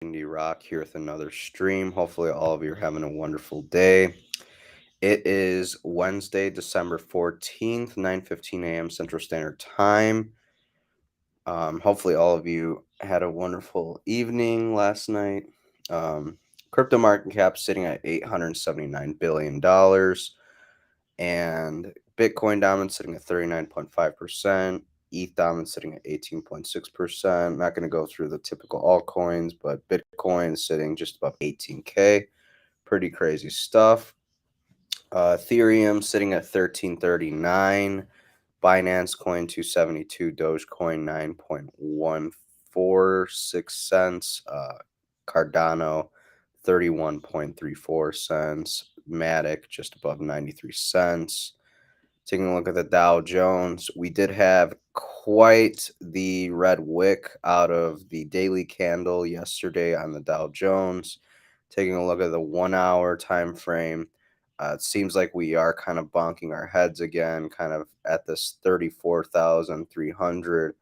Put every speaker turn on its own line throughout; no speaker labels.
Indie Rock here with another stream. Hopefully, all of you are having a wonderful day. It is Wednesday, December 14th, 9:15 a.m. Central Standard Time. Hopefully, all of you had a wonderful evening last night. Um, Crypto market cap sitting at $879 billion, and Bitcoin dominance sitting at 39.5%. ETH dominance sitting at 18.6%. Not going to go through the typical altcoins, but Bitcoin is sitting just above 18K. Pretty crazy stuff. Ethereum sitting at 1339. Binance coin 272. Dogecoin 9.146 cents. Cardano 31.34 cents. Matic just above 93 cents. Taking a look at the Dow Jones, we did have quite the red wick out of the daily candle yesterday on the Dow Jones. Taking a look at the 1 hour time frame, it seems like we are kind of bonking our heads again, kind of at this 34,300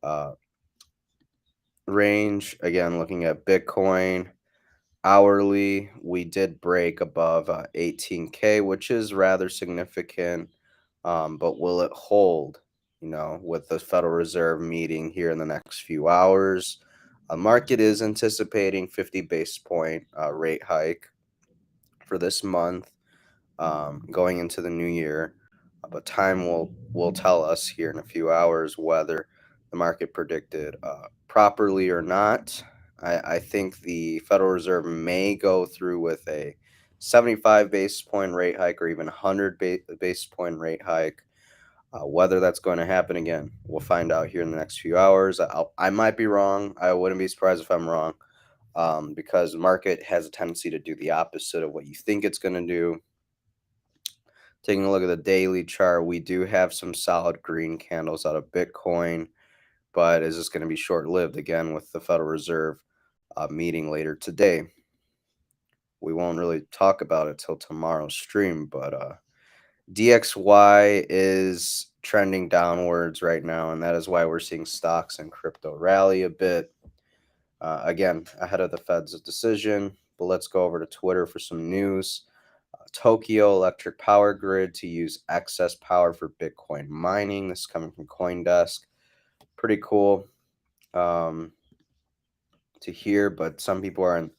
uh, range. Again, looking at Bitcoin hourly, we did break above 18K, which is rather significant. But will it hold? With the Federal Reserve meeting here in the next few hours, a market is anticipating 50 basis point rate hike for this month, going into the new year. But time will tell us here in a few hours whether the market predicted properly or not. I think the Federal Reserve may go through with a 75 basis point rate hike or even 100 basis point rate hike. Whether that's going to happen again, we'll find out here in the next few hours. I might be wrong. I wouldn't be surprised if I'm wrong, because the market has a tendency to do the opposite of what you think it's going to do. Taking a look at the daily chart, we do have some solid green candles out of Bitcoin, but is this going to be short lived again with the Federal Reserve meeting later today? We won't really talk about it till tomorrow's stream, but DXY is trending downwards right now, and that is why we're seeing stocks and crypto rally a bit. Again, ahead of the Fed's decision, but let's go over to Twitter for some news. Tokyo Electric Power Grid to use excess power for Bitcoin mining. This is coming from CoinDesk. Pretty cool to hear, but some people are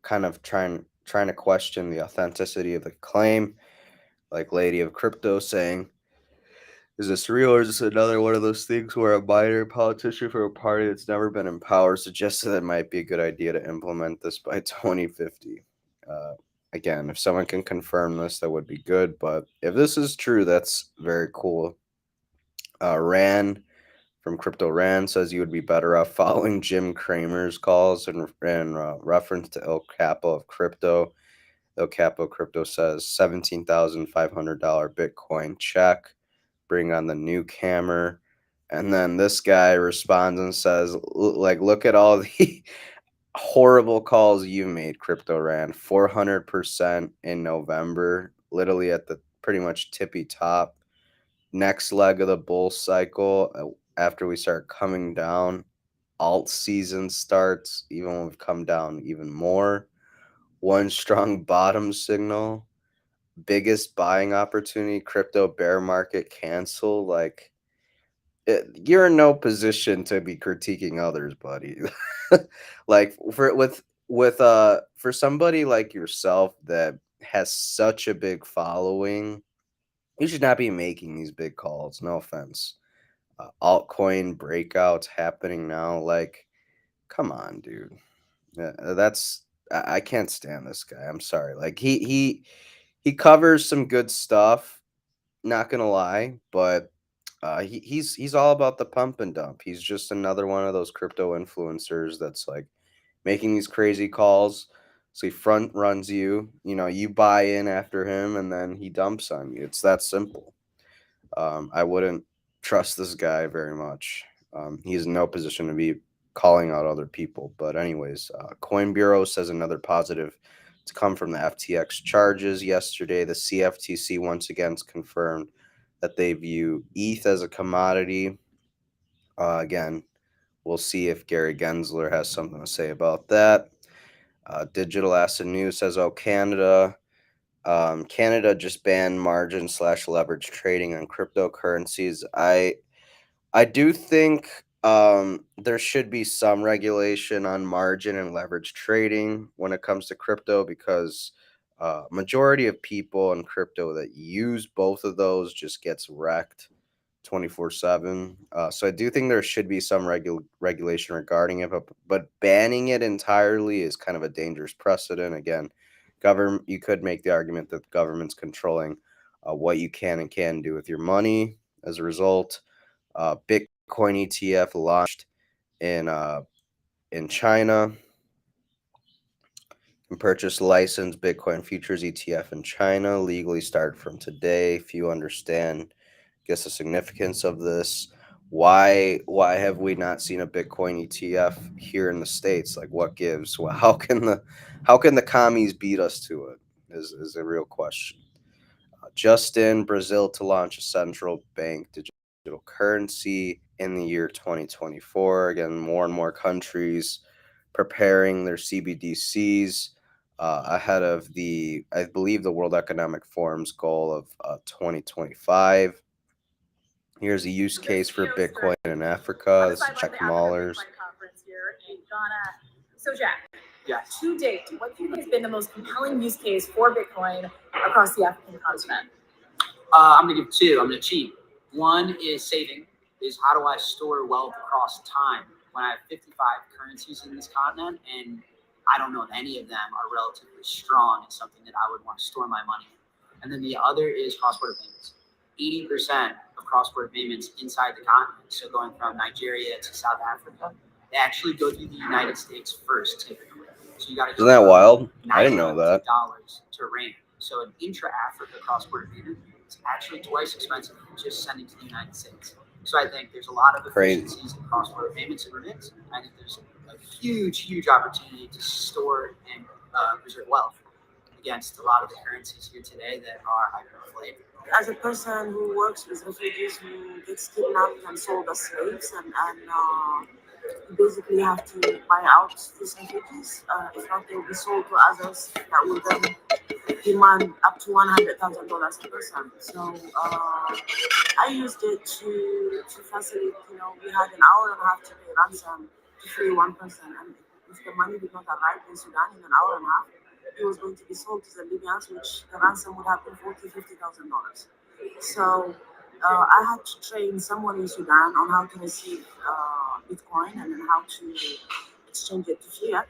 kind of trying to question the authenticity of the claim. Like Lady of Crypto saying, is this real, or is this another one of those things where a minor politician from a party that's never been in power suggested that it might be a good idea to implement this by 2050? Again, if someone can confirm this, that would be good. But if this is true, that's very cool. Ran from Crypto Ran says you would be better off following Jim Cramer's calls in reference to El Capo of Crypto. El Capo Crypto says $17,500 Bitcoin check. Bring on the nuke hammer. And then this guy responds and says, look at all the horrible calls you've made, Crypto Ran. 400% in November, literally at the pretty much tippy top. Next leg of the bull cycle, after we start coming down, alt season starts, even when we've come down even more. One strong bottom signal, biggest buying opportunity, crypto bear market cancel. You're in no position to be critiquing others, buddy. Like for somebody like yourself that has such a big following, you should not be making these big calls. No offense. Altcoin breakouts happening now. Like, come on, dude. That's I can't stand this guy. I'm sorry. Like he covers some good stuff. Not gonna lie, but he's all about the pump and dump. He's just another one of those crypto influencers that's like making these crazy calls. So he front runs you, you buy in after him, and then he dumps on you. It's that simple. I wouldn't trust this guy very much. He's in no position to be calling out other people. But anyways, Coin Bureau says another positive to come from the FTX charges yesterday. The CFTC once again confirmed that they view ETH as a commodity. Again, we'll see if Gary Gensler has something to say about that. Digital Asset News says, "Oh, Canada just banned margin slash leverage trading on cryptocurrencies." I do think there should be some regulation on margin and leverage trading when it comes to crypto, because majority of people in crypto that use both of those just gets wrecked 24/7. So I do think there should be some regulation regarding it, but banning it entirely is kind of a dangerous precedent. Again, government, you could make the argument that the government's controlling what you can and can't do with your money as a result. Bitcoin ETF launched in China. Can purchase licensed Bitcoin futures ETF in China legally start from today. If you understand, guess the significance of this. Why have we not seen a Bitcoin ETF here in the States? Like, what gives? Well, how can the commies beat us to it? Is a real question. Just in Brazil to launch a central bank digital currency in the year 2024. Again, more and more countries preparing their CBDCs ahead of I believe, the World Economic Forum's goal of 2025. Here's a use case for Bitcoin in Africa. This is Jack Mahler's.
So, Jack, to date, what do you think has been the most compelling use case for Bitcoin across the African continent?
I'm going to give two. I'm going to cheat. One is saving, is how do I store wealth across time? When I have 55 currencies in this continent, and I don't know if any of them are relatively strong, it's something that I would want to store my money in. And then the other is cross-border payments. 80% of cross-border payments inside the continent, so going from Nigeria to South Africa, they actually go through the United States first, typically. So you got to.
Isn't that wild? I didn't know that.
$dollars to rand. So an intra-Africa cross-border payment is actually twice expensive than just sending to the United States. So I think there's a lot of efficiencies in cross-border payments and remittance. I think there's a huge opportunity to store and preserve wealth against a lot of the currencies here today that are hyperinflated.
As a person who works with refugees who gets kidnapped and sold as slaves, and you basically have to buy out these refugees. If not, they will be sold to others that will then demand up to $100,000 a person. So I used it to facilitate. We had an hour and a half to pay ransom to free one person, and if the money did not arrive in Sudan in an hour and a half, it was going to be sold to the Libyans, which the ransom would have been $50,000. So I had to train someone in Sudan on how to receive Bitcoin and then how to exchange it to fiat.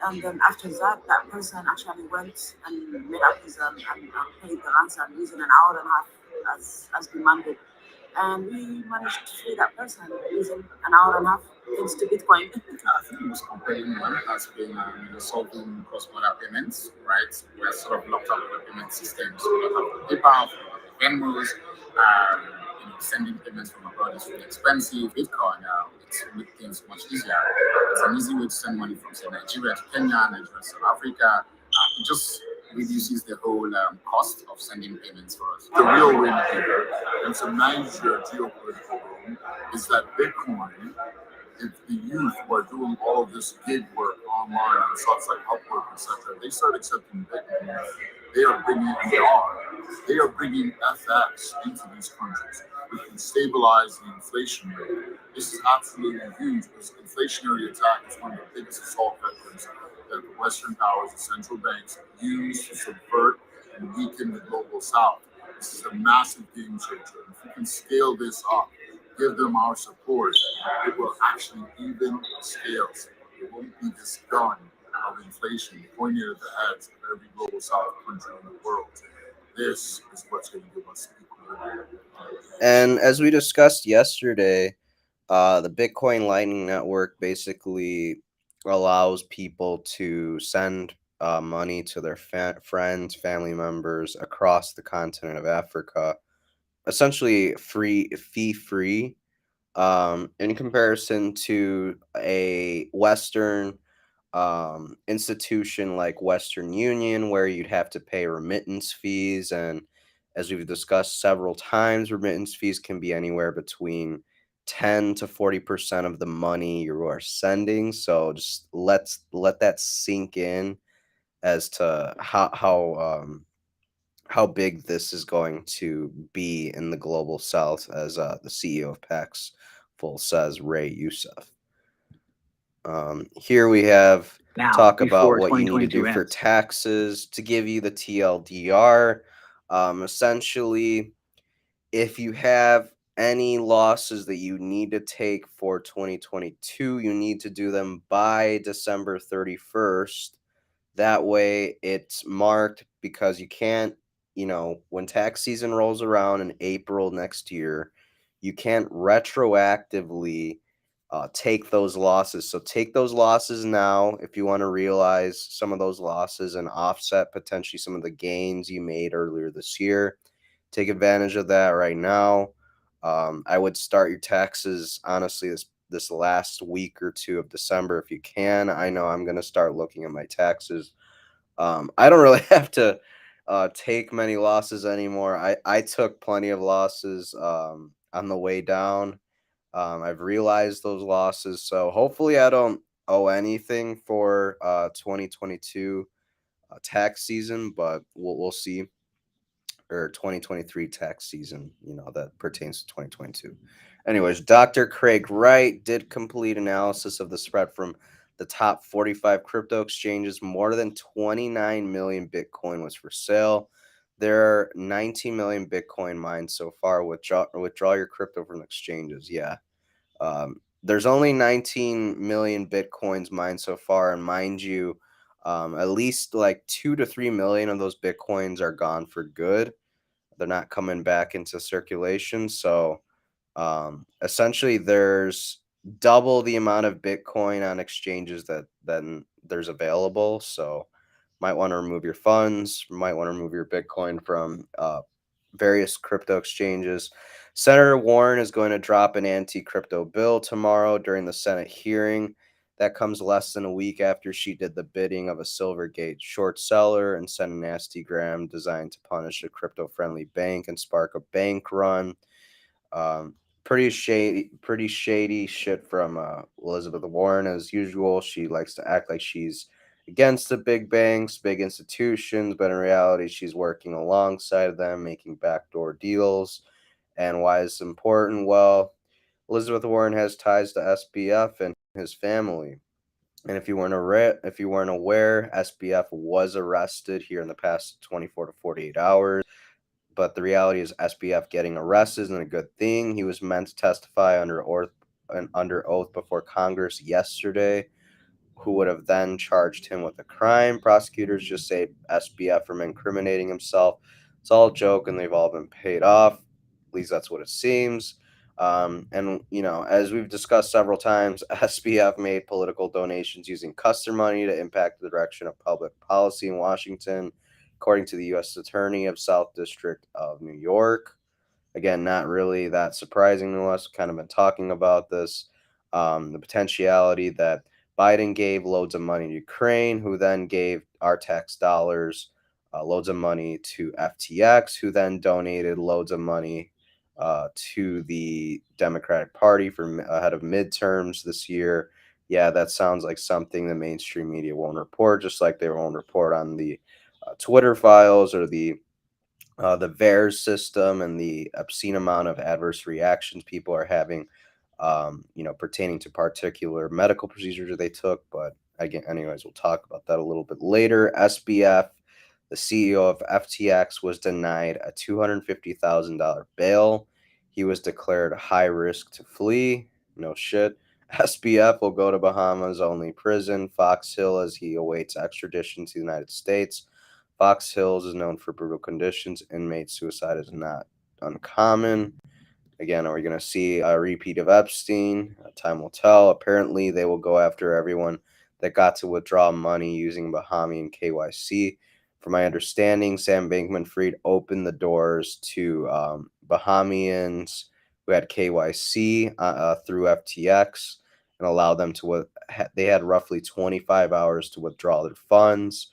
And then after that, that person actually went and made up his and paid the ransom using an hour and a half as demanded. And we managed to free that person using an hour and a half thanks to Bitcoin.
I think the most compelling one has been solving cross-border payments, right? We're sort of locked up with the payment systems. We don't have PayPal, we don't have Venmos, sending payments from abroad is really expensive. Bitcoin, it's make things much easier. It's an easy way to send money from, say, Nigeria to Kenya, Nigeria to South Africa. It just reduces the whole cost of sending payments for us.
The real win here, and some major geopolitical win, is that Bitcoin, if the youth who are doing all of this gig work online on sites like Upwork, etc., they start accepting Bitcoin. They are bringing FX into these countries. We can stabilize the inflation rate. This is absolutely huge because inflationary attack is one of the biggest assault vectors that the Western powers and central banks use to subvert and weaken the global South. This is a massive game changer. If we can scale this up, give them our support, it will actually even scales. It won't be this gun of inflation pointed at the heads of every global South country in the world. This is what's going to give us equilibrium.
And as we discussed yesterday, the Bitcoin Lightning Network basically allows people to send money to their friends, family members across the continent of Africa, essentially fee-free, in comparison to a Western institution like Western Union, where you'd have to pay remittance fees. And as we've discussed several times, remittance fees can be anywhere between 10 to 40% of the money you are sending. So just let that sink in as to how big this is going to be in the global south, as the CEO of PAX Full says, Ray Youssef. Here we have
Now,
talk about
before
what you need to do
2022
for
ends.
taxes to give you the TLDR. Essentially, if you have any losses that you need to take for 2022, you need to do them by December 31st. That way it's marked, because you can't, when tax season rolls around in April next year, you can't retroactively take those losses. So take those losses now if you want to realize some of those losses and offset potentially some of the gains you made earlier this year. Take advantage of that right now. I would start your taxes honestly this last week or two of December if you can. I know I'm going to start looking at my taxes. I don't really have to take many losses anymore. I took plenty of losses on the way down. I've realized those losses, so hopefully I don't owe anything for 2022 tax season, but we'll see. Or 2023 tax season, that pertains to 2022. Anyways, Dr. Craig Wright did complete analysis of the spread from the top 45 crypto exchanges. More than 29 million Bitcoin was for sale. There are 19 million Bitcoin mined so far. Withdraw your crypto from exchanges. Yeah. There's only 19 million Bitcoins mined so far. And mind you, at least like 2 to 3 million of those Bitcoins are gone for good. They're not coming back into circulation. So essentially, there's double the amount of Bitcoin on exchanges that then there's available. So might want to remove your funds, might want to remove your Bitcoin from various crypto exchanges. Senator Warren is going to drop an anti-crypto bill tomorrow during the Senate hearing. That comes less than a week after she did the bidding of a Silvergate short seller and sent a nasty gram designed to punish a crypto-friendly bank and spark a bank run. Um, pretty shady shit from Elizabeth Warren as usual. She likes to act like she's against the big banks, big institutions, but in reality, she's working alongside them, making backdoor deals. And why is this important? Well, Elizabeth Warren has ties to SBF and his family. And if you weren't aware, SBF was arrested here in the past 24 to 48 hours. But the reality is, SBF getting arrested isn't a good thing. He was meant to testify under oath before Congress yesterday, who would have then charged him with a crime. Prosecutors just say SBF from incriminating himself. It's all a joke, and they've all been paid off. At least that's what it seems. And as we've discussed several times, SBF made political donations using customer money to impact the direction of public policy in Washington, according to the U.S. Attorney of South District of New York. Again, not really that surprising to us. Kind of been talking about this. The potentiality that Biden gave loads of money to Ukraine, who then gave our tax dollars loads of money to FTX, who then donated loads of money to the Democratic Party for ahead of midterms this year. Yeah, that sounds like something the mainstream media won't report, just like they won't report on the Twitter files or the VAERS system and the obscene amount of adverse reactions people are having, pertaining to particular medical procedures that they took. But again, anyways, we'll talk about that a little bit later. SBF, the CEO of FTX, was denied a $250,000 bail. He was declared high risk to flee. No shit. SBF will go to Bahamas only prison, Fox Hill, as he awaits extradition to the United States. Fox Hills is known for brutal conditions. Inmate suicide is not uncommon. Again, are we going to see a repeat of Epstein? Time will tell. Apparently, they will go after everyone that got to withdraw money using Bahamian KYC. From my understanding, Sam Bankman-Fried opened the doors to Bahamians who had KYC through FTX and allowed them to. They had roughly 25 hours to withdraw their funds.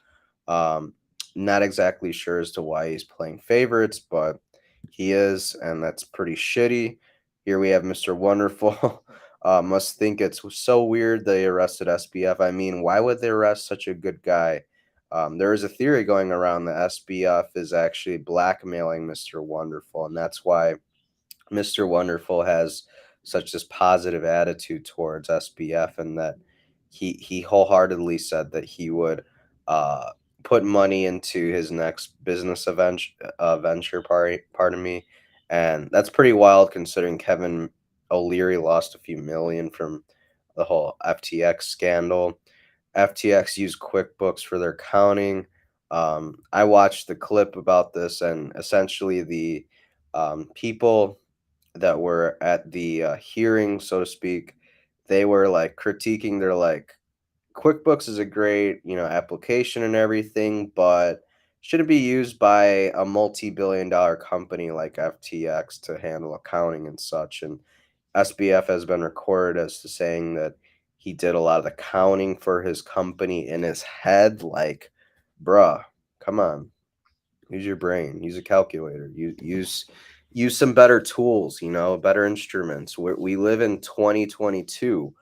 Not exactly sure as to why he's playing favorites, but he is, and that's pretty shitty. Here we have Mr. Wonderful. Must think it's so weird they arrested SBF. I mean, why would they arrest such a good guy? There is a theory going around that SBF is actually blackmailing Mr. Wonderful, and that's why Mr. Wonderful has such this positive attitude towards SBF, and that he wholeheartedly said that he would uh, put money into his next business venture. Pardon me, and that's pretty wild considering Kevin O'Leary lost a few million from the whole FTX scandal. FTX used QuickBooks for their accounting. I watched the clip about this, and essentially the people that were at the hearing, so to speak, they were like critiquing. They're like, QuickBooks is a great, application and everything, but should it be used by a multi-billion-dollar company like FTX to handle accounting and such? And SBF has been recorded as to saying that he did a lot of the counting for his company in his head. Like, bruh, come on. Use your brain. Use a calculator. Use some better tools. Better instruments. We live in 2022.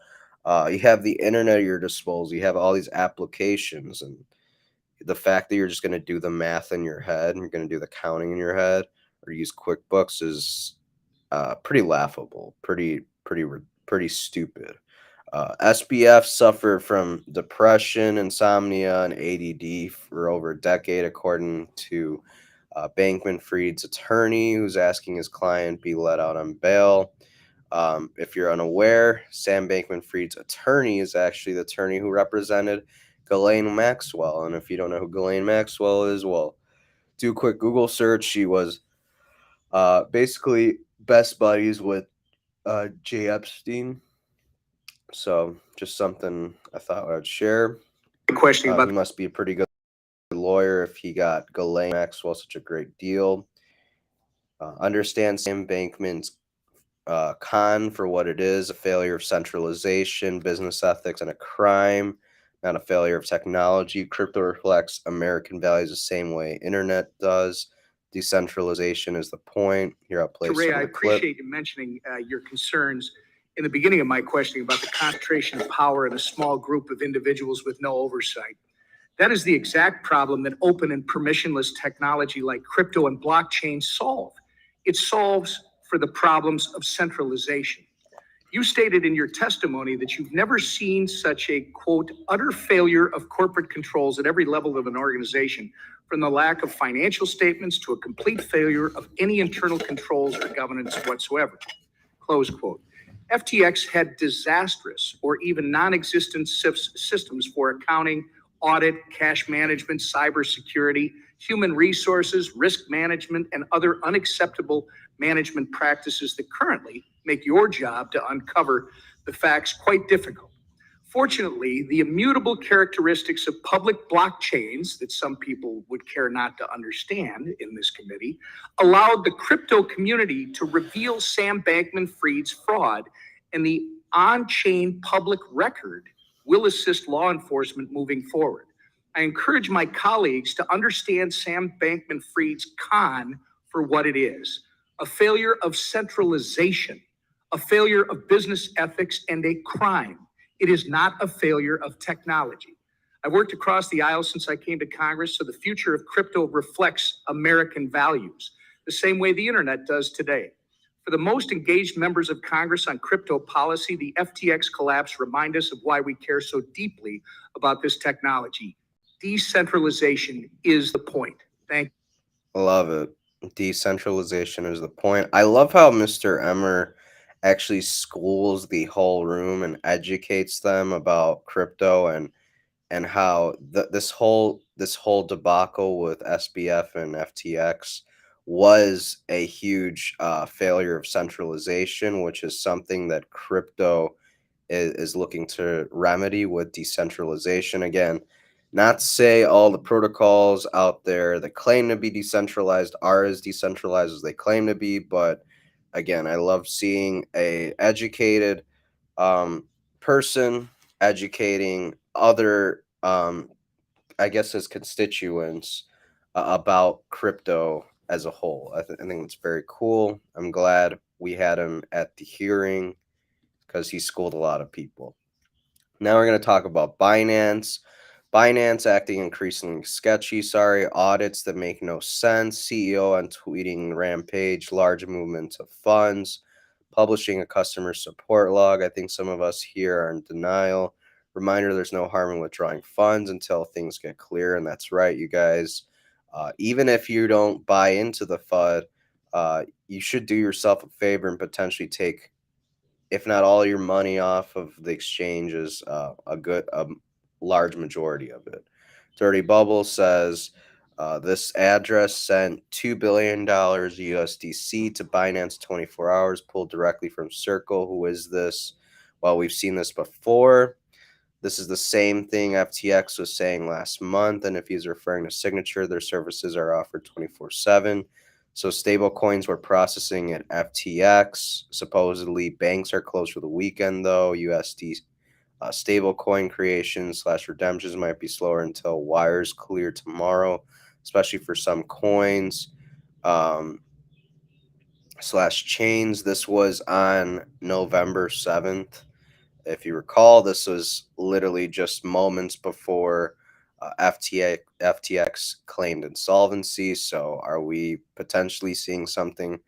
You have the internet at your disposal. You have all these applications, and the fact that you're just going to do the math in your head and you're going to do the counting in your head or use QuickBooks is pretty laughable. Pretty stupid. SBF suffered from depression, insomnia, and ADD for over a decade, according to Bankman-Fried's attorney, who's asking his client be let out on bail. If you're unaware, Sam Bankman-Fried's attorney is actually the attorney who represented Ghislaine Maxwell. And if you don't know who Ghislaine Maxwell is, well, do a quick Google search. She was basically best buddies with Jay Epstein. So just something I thought I'd share.
Question about
he must be a pretty good lawyer if he got Ghislaine Maxwell such a great deal. Understand Sam Bankman's con for what it is: a failure of centralization, business ethics, and a crime, not a failure of technology. Crypto reflects American values the same way internet does. Decentralization is the point. Here, I'll play
Ray,
some
I
of the clip.
appreciate you mentioning your concerns in the beginning of my questioning about the concentration of power in a small group of individuals with no oversight. That is the exact problem that open and permissionless technology like crypto and blockchain solve. It solves for the problems of centralization. You stated in your testimony that you've never seen such a, quote, utter failure of corporate controls at every level of an organization, from the lack of financial statements to a complete failure of any internal controls or governance whatsoever, close quote. FTX had disastrous or even non-existent systems for accounting, audit, cash management, cybersecurity, human resources, risk management, and other unacceptable management practices that currently make your job to uncover the facts quite difficult. Fortunately, the immutable characteristics of public blockchains that some people would care not to understand in this committee allowed the crypto community to reveal Sam Bankman-Fried's fraud, and the on-chain public record will assist law enforcement moving forward. I encourage my colleagues to understand Sam Bankman-Fried's con for what it is: a failure of centralization, a failure of business ethics, and a crime. It is not a failure of technology. I've worked across the aisle since I came to Congress, so the future of crypto reflects American values, the same way the internet does today. For the most engaged members of Congress on crypto policy, the FTX collapse remind us of why we care so deeply about this technology. Decentralization is the point. Thank you.
Love it. Decentralization is the point. I love how Mr. Emmer actually schools the whole room and educates them about crypto, and how this whole debacle with SBF and FTX was a huge failure of centralization, which is something that crypto is looking to remedy with decentralization. Again, not to say all the protocols out there that claim to be decentralized are as decentralized as they claim to be, but again, I love seeing a educated person educating other, I guess, his constituents about crypto as a whole. I think that's very cool. I'm glad We had him at the hearing because he schooled a lot of people. Now we're going to talk about Binance. Binance acting increasingly sketchy. Sorry, audits that make no sense. CEO on tweeting rampage, large movements of funds, publishing a customer support log. I think some of us here are in denial. Reminder, there's no harm in withdrawing funds until things get clear, and that's right, you guys. Even if you don't buy into the FUD, you should do yourself a favor and potentially take, if not all your money off of the exchanges, a large majority of it. Dirty Bubble says this address sent $2 billion USDC to Binance 24 hours, pulled directly from Circle. Who is this? Well, we've seen this before. This is the same thing FTX was saying last month, and if he's referring to Signature, their services are offered 24/7. So stable coins were processing at FTX. Supposedly banks are closed for the weekend, though. USD stable coin creation / redemptions might be slower until wires clear tomorrow, especially for some coins / chains. This was on November 7th. If you recall, this was literally just moments before FTX claimed insolvency. So, are we potentially seeing something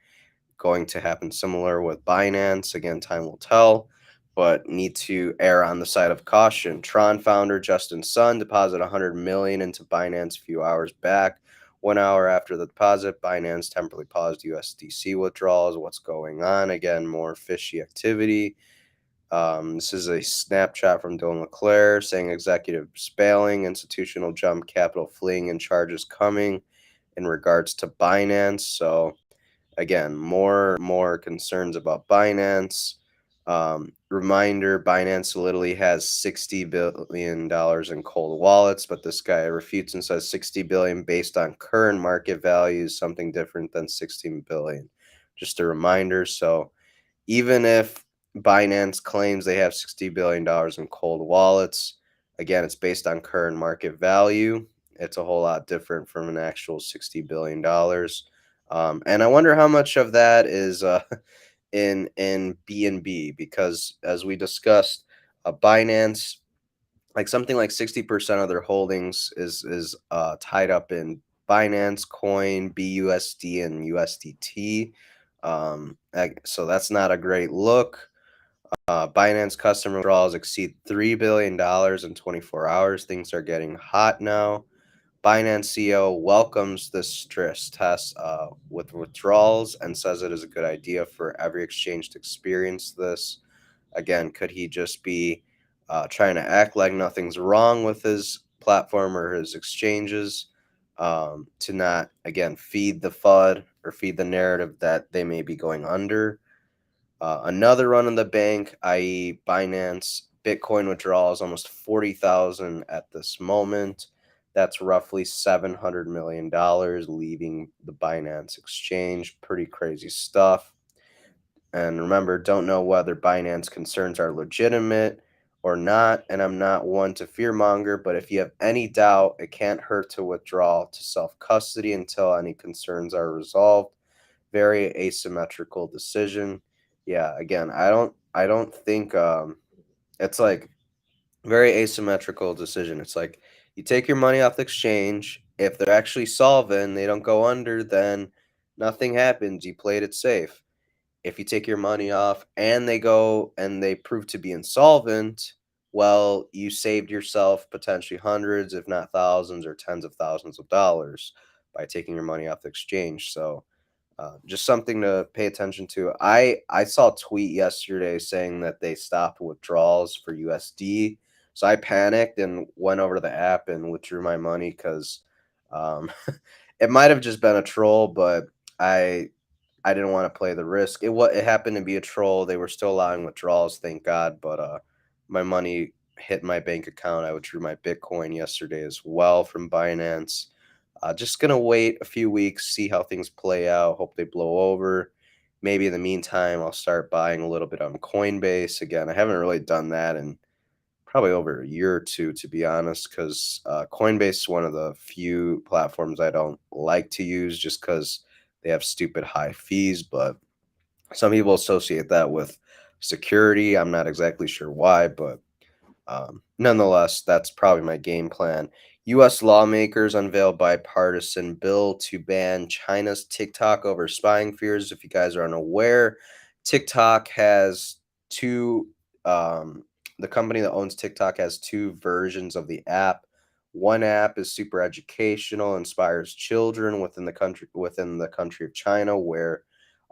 going to happen similar with Binance? Again, time will tell, but need to err on the side of caution. Tron founder Justin Sun deposited $100 million into Binance a few hours back. 1 hour after the deposit, Binance temporarily paused USDC withdrawals. What's going on? Again, more fishy activity. This is a snapshot from Dylan LeClaire saying executives bailing, institutional jump capital fleeing, and charges coming in regards to Binance. So again, more concerns about Binance. Reminder, Binance literally has $60 billion in cold wallets, but this guy refutes and says 60 billion based on current market values, something different than 16 billion. Just a reminder. So even if Binance claims they have $60 billion in cold wallets, again, it's based on current market value. It's a whole lot different from an actual $60 billion. And I wonder how much of that is in BNB, because as we discussed, Binance, like something like 60% of their holdings is tied up in Binance Coin, BUSD, and USDT. So that's not a great look. Binance customer withdrawals exceed $3 billion in 24 hours. Things are getting hot now. Binance CEO welcomes this stress test with withdrawals and says it is a good idea for every exchange to experience this. Again, could he just be trying to act like nothing's wrong with his platform or his exchanges to not, again, feed the FUD or feed the narrative that they may be going under? Another run on the bank, i.e., Binance, Bitcoin withdrawals almost 40,000 at this moment. That's roughly $700 million leaving the Binance exchange. Pretty crazy stuff. And remember, don't know whether Binance concerns are legitimate or not. And I'm not one to fearmonger, but if you have any doubt, it can't hurt to withdraw to self custody until any concerns are resolved. Very asymmetrical decision. Yeah, again, I don't think it's like very asymmetrical decision. It's like you take your money off the exchange. If they're actually solvent, they don't go under, then nothing happens. You played it safe. If you take your money off and they go and they prove to be insolvent, well, you saved yourself potentially hundreds, if not thousands or tens of thousands of dollars by taking your money off the exchange. So just something to pay attention to. I saw a tweet yesterday saying that they stopped withdrawals for USD, so I panicked and went over to the app and withdrew my money because it might have just been a troll, but I didn't want to play the risk. It happened to be a troll. They were still allowing withdrawals, thank God, but my money hit my bank account. I withdrew my Bitcoin yesterday as well from Binance. Just gonna wait a few weeks, see how things play out. Hope they blow over. Maybe in the meantime, I'll start buying a little bit on Coinbase again. I haven't really done that in probably over a year or two, to be honest, because Coinbase is one of the few platforms I don't like to use just because they have stupid high fees. But Some people associate that with security. I'm not exactly sure why, but nonetheless, that's probably my game plan. U.S. lawmakers unveil bipartisan bill to ban China's TikTok over spying fears. If you guys are unaware, TikTok has two, um, the company that owns TikTok has two versions of the app. One app is super educational, inspires children within the country of China, where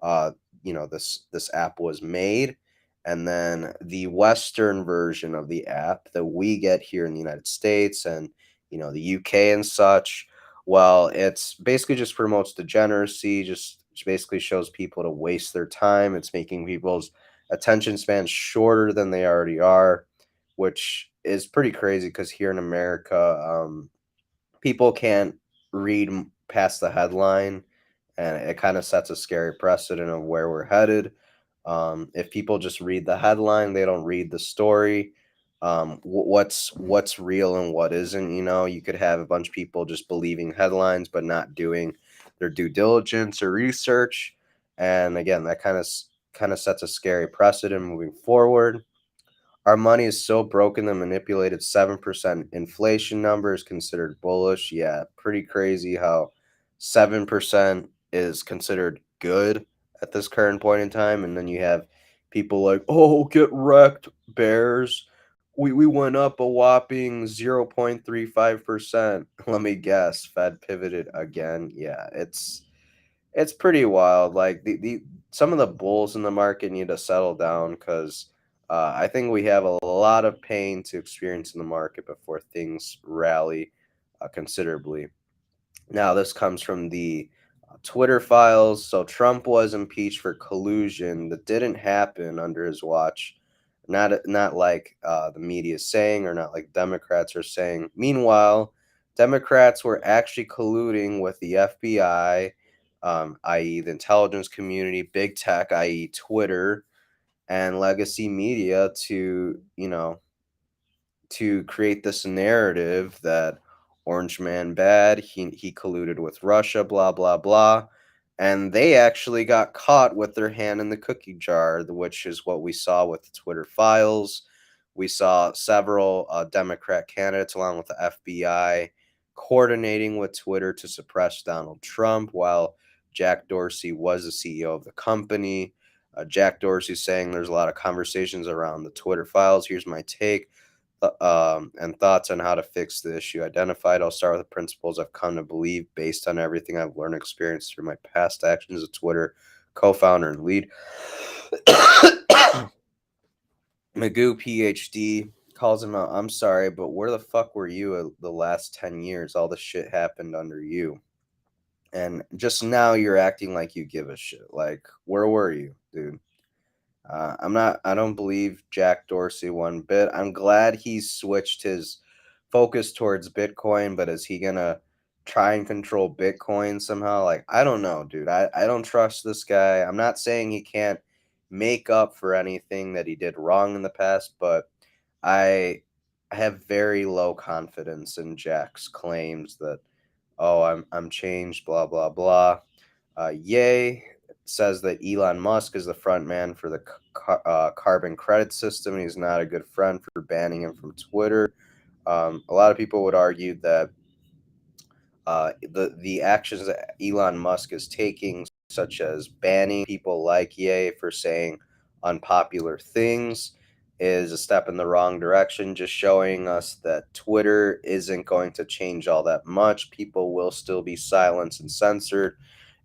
uh, this app was made, and then the Western version of the app that we get here in the United States and the UK and such. Well, it's basically just promotes degeneracy, just basically shows people to waste their time. It's making people's attention spans shorter than they already are, which is pretty crazy because here in America, people can't read past the headline, and it kind of sets a scary precedent of where we're headed. If people just read the headline, they don't read the story. What's real and what isn't. You could have a bunch of people just believing headlines but not doing their due diligence or research, and again, that kind of sets a scary precedent moving forward. Our money is so broken the manipulated 7% inflation number is considered bullish. Yeah, pretty crazy how 7% is considered good at this current point in time. And then you have people like, oh, get wrecked, bears. We went up a whopping 0.35%. Let me guess, Fed pivoted again. Yeah, it's pretty wild. Like the some of the bulls in the market need to settle down because I think we have a lot of pain to experience in the market before things rally considerably. Now, this comes from the Twitter files. So Trump was impeached for collusion that didn't happen under his watch. Not like the media is saying, or not like Democrats are saying. Meanwhile, Democrats were actually colluding with the FBI, i.e., the intelligence community, big tech, i.e., Twitter, and legacy media to create this narrative that Orange Man bad, he colluded with Russia, blah blah blah, and they actually got caught with their hand in the cookie jar, which is what we saw with the Twitter files. We saw several Democrat candidates, along with the FBI, coordinating with Twitter to suppress Donald Trump, while Jack Dorsey was the CEO of the company. Jack Dorsey saying there's a lot of conversations around the Twitter files. Here's my take and thoughts on how to fix the issue identified. I'll start with the principles I've come to believe based on everything I've learned and experienced through my past actions as a Twitter co-founder and lead. Magoo PhD calls him out. I'm sorry, but where the fuck were you the last 10 years? All this shit happened under you. And just now you're acting like you give a shit. Like, where were you, dude? I don't believe Jack Dorsey one bit. I'm glad he's switched his focus towards Bitcoin, but is he gonna try and control Bitcoin somehow? Like, I don't know, dude. I don't trust this guy. I'm not saying he can't make up for anything that he did wrong in the past, but I have very low confidence in Jack's claims that, oh, I'm changed, blah blah blah. Yay says that Elon Musk is the front man for the carbon credit system, and he's not a good friend for banning him from Twitter. A lot of people would argue that the actions that Elon Musk is taking, such as banning people like Ye for saying unpopular things, is a step in the wrong direction, just showing us that Twitter isn't going to change all that much. People will still be silenced and censored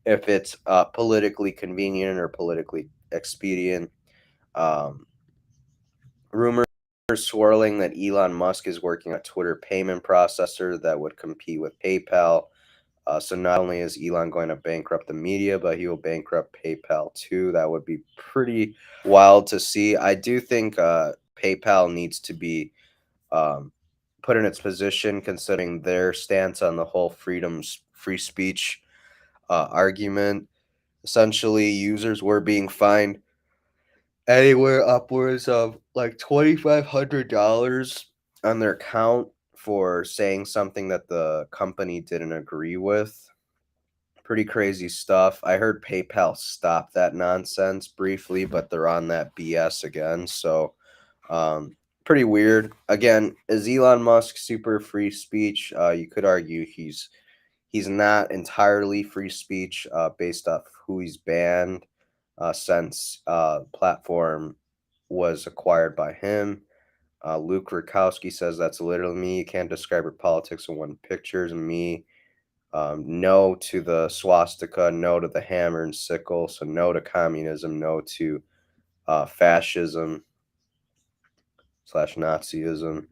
if it's politically convenient or politically expedient. Um, Rumors swirling that Elon Musk is working on a Twitter payment processor that would compete with PayPal. So not only is Elon going to bankrupt the media, but he will bankrupt PayPal too. That would be pretty wild to see. I do think PayPal needs to be um, put in its position, considering their stance on the whole free speech argument. Essentially, users were being fined anywhere upwards of like $2,500 on their account for saying something that the company didn't agree with. Pretty crazy stuff. I heard PayPal stop that nonsense briefly, but they're on that BS again. So, um, pretty weird. Again, is Elon Musk super free speech? You could argue he's not entirely free speech based off who he's banned since platform was acquired by him. Luke Rakowski says that's literally me. You can't describe your politics in one picture. Me. No to the swastika, no to the hammer and sickle, so no to communism, no to fascism slash Nazism.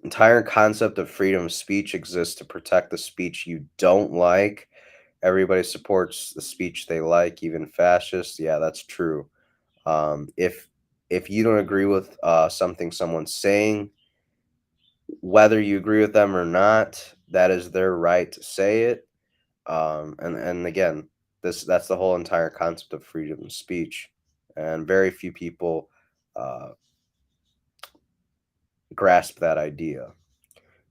Entire concept of freedom of speech exists to protect the speech you don't like. Everybody supports the speech they like, even fascists. Yeah, that's true. If you don't agree with something someone's saying, whether you agree with them or not, that is their right to say it. And again, that's the whole entire concept of freedom of speech, and very few people uh, grasp that idea.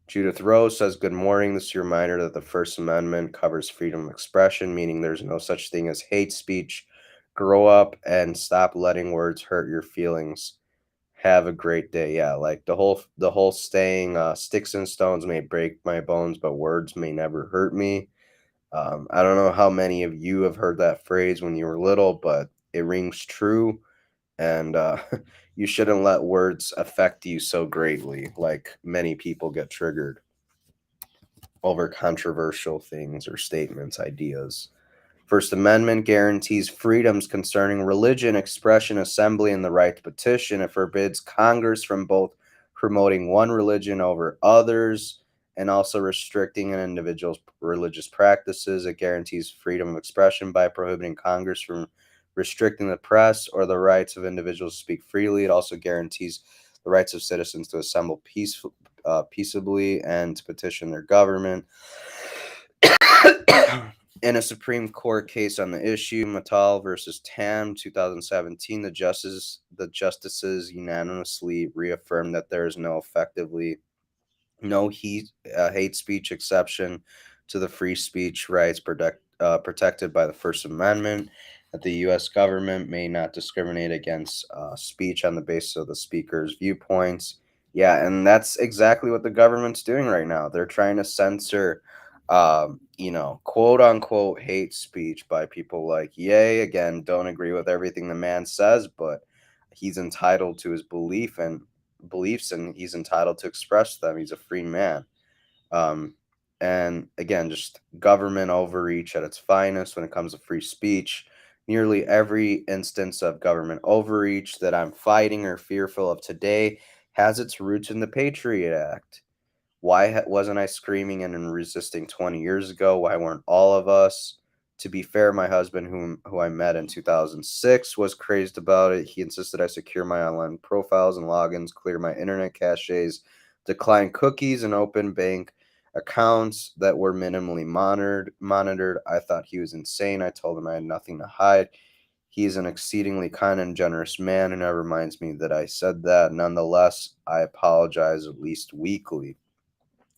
Judith Rose says, "Good morning. This is your reminder that the First Amendment covers freedom of expression, meaning there's no such thing as hate speech. Grow up and stop letting words hurt your feelings. Have a great day." Yeah, like the whole saying, "Sticks and stones may break my bones, but words may never hurt me." I don't know how many of you have heard that phrase when you were little, but it rings true. And you shouldn't let words affect you so greatly, like many people get triggered over controversial things or statements, ideas. First Amendment guarantees freedoms concerning religion, expression, assembly, and the right to petition. It forbids Congress from both promoting one religion over others and also restricting an individual's religious practices. It guarantees freedom of expression by prohibiting Congress from restricting the press or the rights of individuals to speak freely. It also guarantees the rights of citizens to assemble peaceably and to petition their government. In a Supreme Court case on the issue, Mattal versus Tam, 2017, the justices unanimously reaffirmed that there is no hate speech exception to the free speech rights protected by the First Amendment, that the U.S. government may not discriminate against speech on the basis of the speaker's viewpoints. Yeah, and that's exactly what the government's doing right now. They're trying to censor, quote unquote hate speech by people like Ye. Again, don't agree with everything the man says, but he's entitled to his beliefs and he's entitled to express them. He's a free man. Um, and again, just government overreach at its finest when it comes to free speech. Nearly every instance of government overreach that I'm fighting or fearful of today has its roots in the Patriot Act. Why wasn't I screaming and resisting 20 years ago? Why weren't all of us? To be fair, my husband, who I met in 2006, was crazed about it. He insisted I secure my online profiles and logins, clear my internet caches, decline cookies, and open bank accounts that were minimally monitored. I thought he was insane. I told him I had nothing to hide. He is an exceedingly kind and generous man, and never reminds me that I said that. Nonetheless, I apologize at least weekly.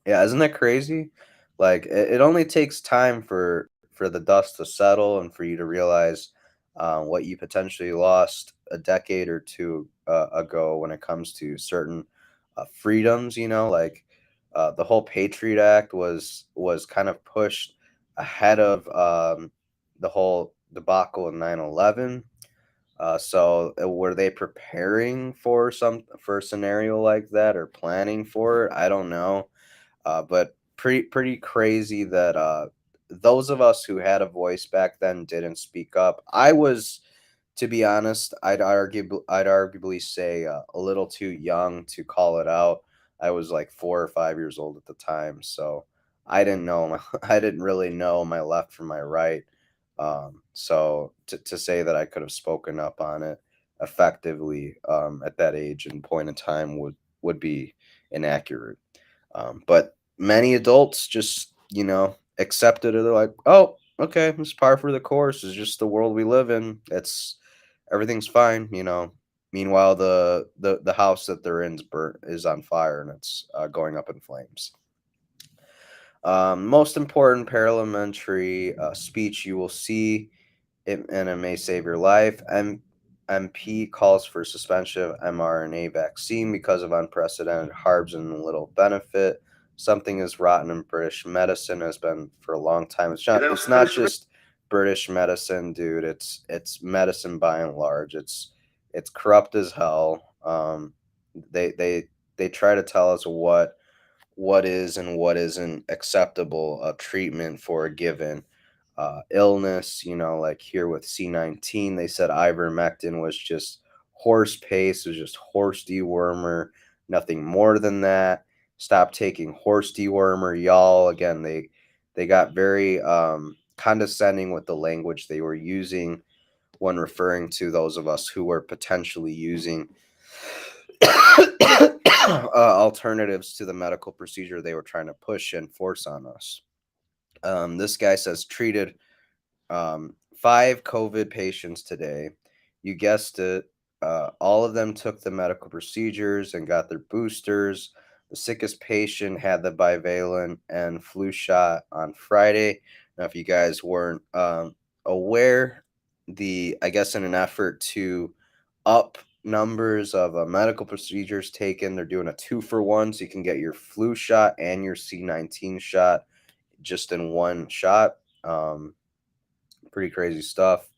Yeah, isn't that crazy? Like it only takes time for the dust to settle and for you to realize what you potentially lost a decade or two ago when it comes to certain freedoms. Like the whole Patriot Act was kind of pushed ahead of the whole debacle in 9/11. So were they preparing for a scenario like that or planning for it? I don't know, but pretty crazy that those of us who had a voice back then didn't speak up. I was, to be honest, I'd arguably say a little too young to call it out. I was like 4 or 5 years old at the time, so I didn't know I didn't really know my left from my right. So to say that I could have spoken up on it effectively at that age and point in time would be inaccurate. But many adults just, accepted it. They're like, oh, okay, it's par for the course. It's just the world we live in. Everything's fine. Meanwhile, the house that they're in is on fire and it's going up in flames. Most important parliamentary speech you will see, and it may save your life. MP calls for suspension of mRNA vaccine because of unprecedented harms and little benefit. Something is rotten in British medicine, has been for a long time. It's not just British medicine, dude. It's medicine by and large. It's corrupt as hell. They try to tell us what is and what isn't acceptable treatment for a given illness. Like here with C19, they said ivermectin was just horse paste, was just horse dewormer, nothing more than that. Stop taking horse dewormer, y'all. Again, they got very condescending with the language they were using when referring to those of us who were potentially using alternatives to the medical procedure they were trying to push and force on us. This guy says treated 5 COVID patients today. You guessed it. All of them took the medical procedures and got their boosters. The sickest patient had the bivalent and flu shot on Friday. Now, if you guys weren't aware, I guess in an effort to up numbers of medical procedures taken, they're doing a 2-for-1, so you can get your flu shot and your C19 shot just in one shot. Pretty crazy stuff.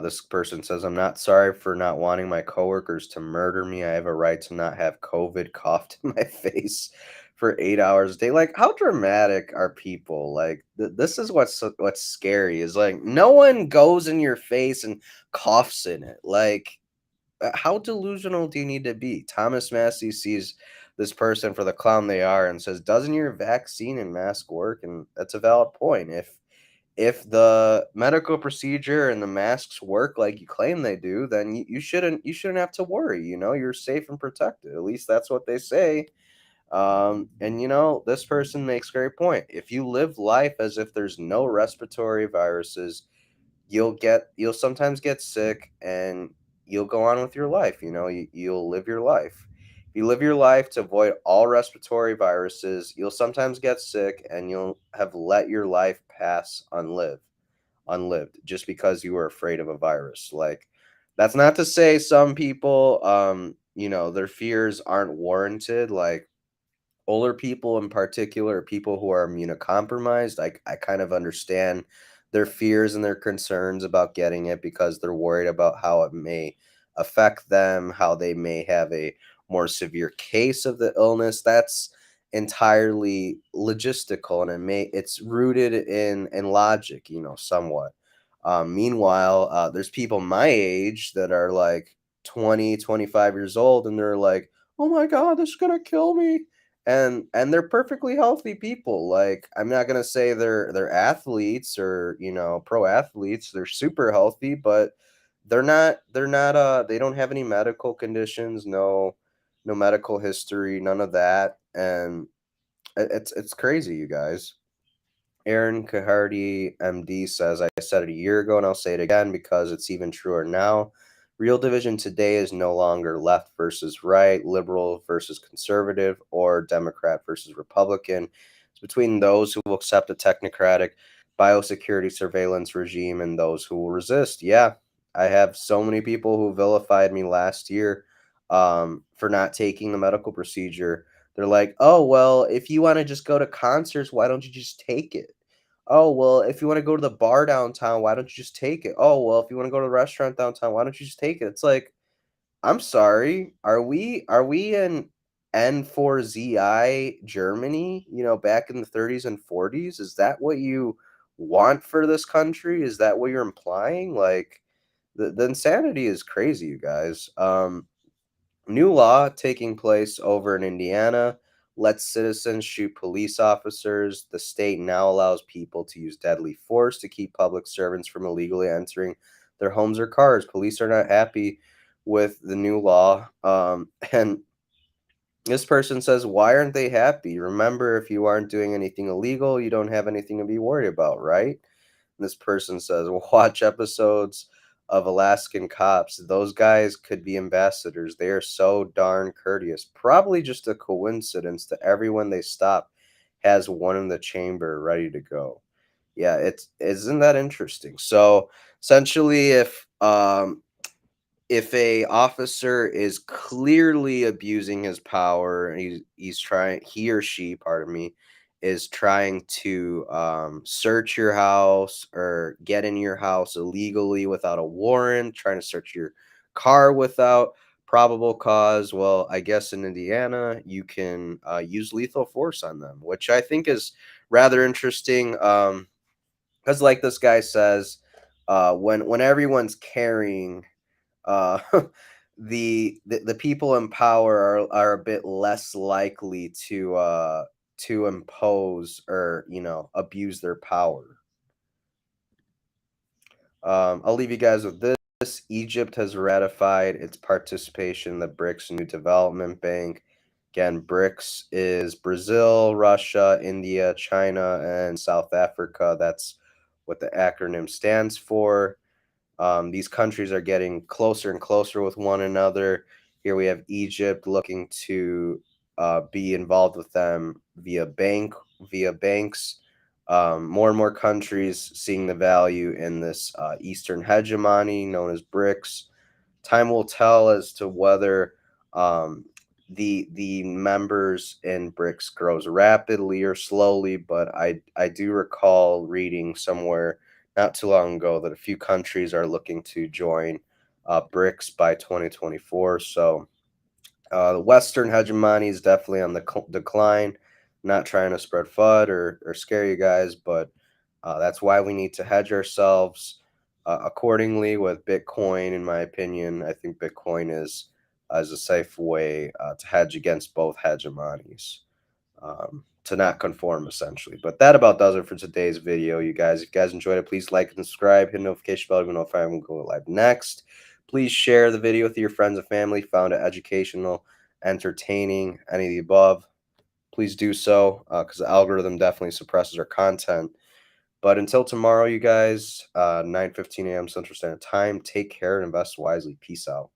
This person says, I'm not sorry for not wanting my coworkers to murder me. I have a right to not have COVID coughed in my face for 8 hours a day. Like, how dramatic are people? Like, this is what's scary is like, no one goes in your face and coughs in it. Like, how delusional do you need to be? Thomas Massey sees this person for the clown they are and says, doesn't your vaccine and mask work? And that's a valid point. If the medical procedure and the masks work like you claim they do, then you shouldn't have to worry. You're safe and protected. At least that's what they say. And this person makes a great point. If you live life as if there's no respiratory viruses, you'll sometimes get sick and you'll go on with your life. You'll live your life. If you live your life to avoid all respiratory viruses, you'll sometimes get sick and you'll have let your life pass unlived just because you were afraid of a virus. Like, that's not to say some people their fears aren't warranted. Like, older people in particular, people who are immunocompromised, I kind of understand their fears and their concerns about getting it because they're worried about how it may affect them, how they may have a more severe case of the illness. That's entirely logistical, and it's rooted in logic, somewhat. Meanwhile, there's people my age that are like 20, 25 years old, and they're like, oh my God, this is gonna kill me, and they're perfectly healthy people. Like, I'm not gonna say they're athletes or pro athletes. They're super healthy, but they're not they don't have any medical conditions, no medical history, none of that. And it's crazy, you guys. Aaron Cahardy, MD, says, I said it a year ago and I'll say it again because it's even truer now. Real division today is no longer left versus right, liberal versus conservative, or Democrat versus Republican. It's between those who will accept a technocratic biosecurity surveillance regime and those who will resist. Yeah, I have so many people who vilified me last year for not taking the medical procedure. They're like, oh, well, if you want to just go to concerts, why don't you just take it? Oh, well, if you want to go to the bar downtown, why don't you just take it? Oh, well, if you want to go to the restaurant downtown, why don't you just take it? It's like, I'm sorry. Are we in N4ZI Germany, back in the 30s and 40s? Is that what you want for this country? Is that what you're implying? Like, the insanity is crazy, you guys. New law taking place over in Indiana lets citizens shoot police officers. The state now allows people to use deadly force to keep public servants from illegally entering their homes or cars. Police are not happy with the new law. And this person says, why aren't they happy? Remember, if you aren't doing anything illegal, you don't have anything to be worried about, right? This person says, watch episodes of Alaskan Cops. Those guys could be ambassadors. They are so darn courteous. Probably just a coincidence that everyone they stop has one in the chamber ready to go. Yeah, isn't that interesting? So essentially, if a officer is clearly abusing his power, and he or she, pardon me, is trying to search your house or get in your house illegally without a warrant, trying to search your car without probable cause. Well, I guess in Indiana you can use lethal force on them, which I think is rather interesting. Because like this guy says, when everyone's carrying, uh, the people in power are a bit less likely to impose or abuse their power. I'll leave you guys with this. Egypt has ratified its participation in the BRICS New Development Bank. Again, BRICS is Brazil, Russia, India, China, and South Africa. That's what the acronym stands for. These countries are getting closer and closer with one another. Here we have Egypt looking to be involved with them via banks. More and more countries seeing the value in this Eastern hegemony known as BRICS. Time will tell as to whether um, the members in BRICS grows rapidly or slowly, but I do recall reading somewhere not too long ago that a few countries are looking to join BRICS by 2024. So the Western hegemony is definitely on the decline. Not trying to spread FUD or scare you guys, but that's why we need to hedge ourselves accordingly with Bitcoin. In my opinion, I think Bitcoin is a safe way to hedge against both hegemonies, to not conform essentially. But that about does it for today's video, you guys. If you guys enjoyed it, please like and subscribe, hit the notification bell to notify when we go live next. Please share the video with your friends and family. Found it educational, entertaining, any of the above. Please do so because the algorithm definitely suppresses our content. But until tomorrow, you guys, 9:15 a.m. Central Standard Time, take care and invest wisely. Peace out.